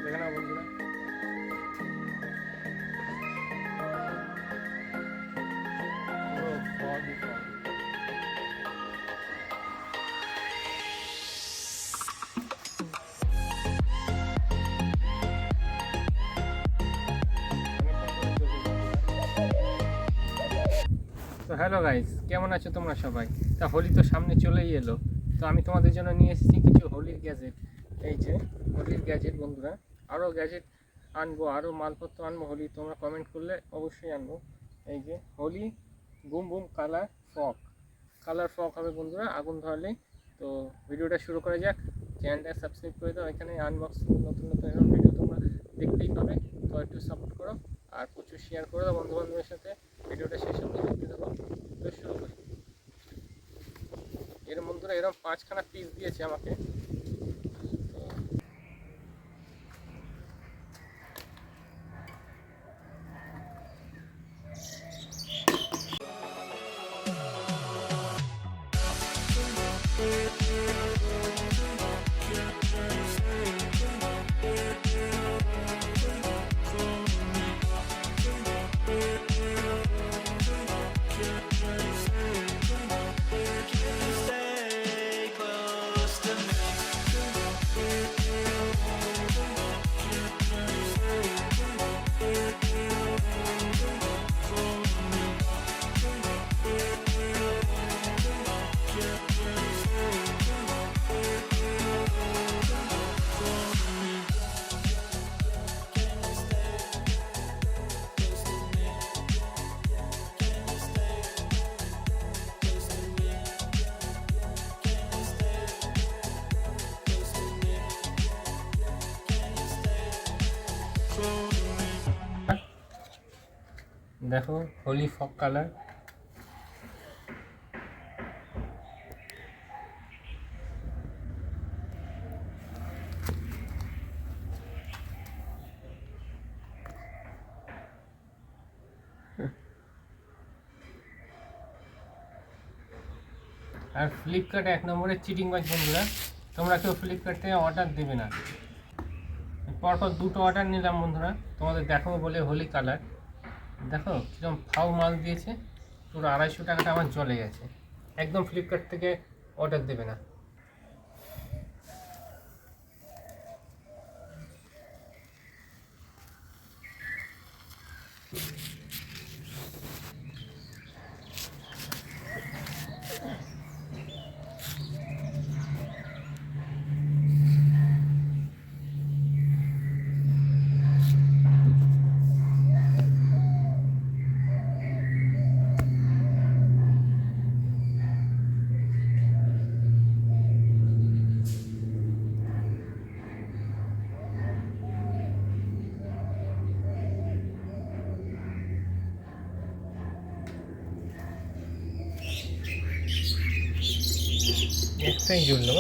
দেখে না বন্ধুরা, পুরো foggy fog। তো হ্যালো গাইস, কেমন আছো তোমরা সবাই? তা হোলি তো সামনে চলেই এলো, তো আমি তোমাদের জন্য নিয়ে এসেছি কিছু হোলির গ্যাজেট। এই যে হোলির গ্যাজেট বন্ধুরা, আরও গ্যাজেট আনবো, আরও মালপত্র আনবো হোলি, তোমরা কমেন্ট করলে অবশ্যই আনবো। এই যে হোলি বুম বুম কালার ফক হবে বন্ধুরা আগুন ধরালেই। তো ভিডিওটা শুরু করা যাক। চ্যানেলটা সাবস্ক্রাইব করে দাও, এখানে আনবক্সিং নতুন নতুন এরকম ভিডিও তোমরা দেখতেই পাবে। তো একটু সাপোর্ট করো আর প্রচুর শেয়ার করে দাও বন্ধু বান্ধবের সাথে, ভিডিওটা শেষ অবধি দেখতে থাকো। তো শুরু করি। এর বন্ধুরা এরকম 5খানা পিস দিয়েছে আমাকে। দেখো হোলি ফগ কালার। আর ফ্লিপকার্ট 1 নম্বরের চিটিংবাজ বন্ধুরা, তোমরা কেউ ফ্লিপকার্ট থেকে অর্ডার দেবে না। পরপর 2টো অর্ডার নিলাম বন্ধুরা, তোমাদের দেখাবো বলে হোলি কালার। দেখো কীরকম ফাউ মাল দিয়েছে, পুরো 250 টাকাটা আমার চলে গেছে। একদম ফ্লিপকার্ট থেকে অর্ডার দেবে না। একটাই জ্বললো।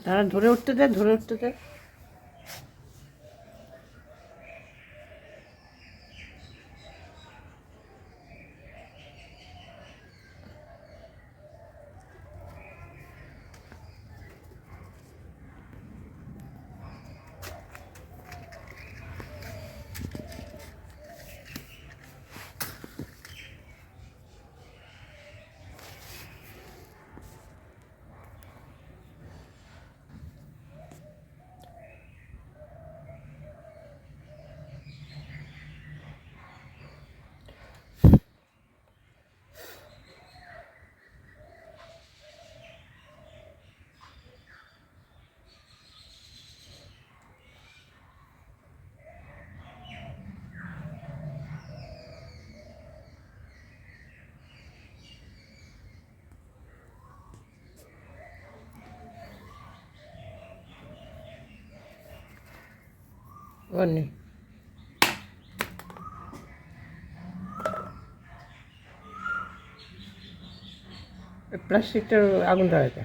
তারা ধরে উঠতে দে। অনেক প্লাস্টিকটার আগুন ধরাতে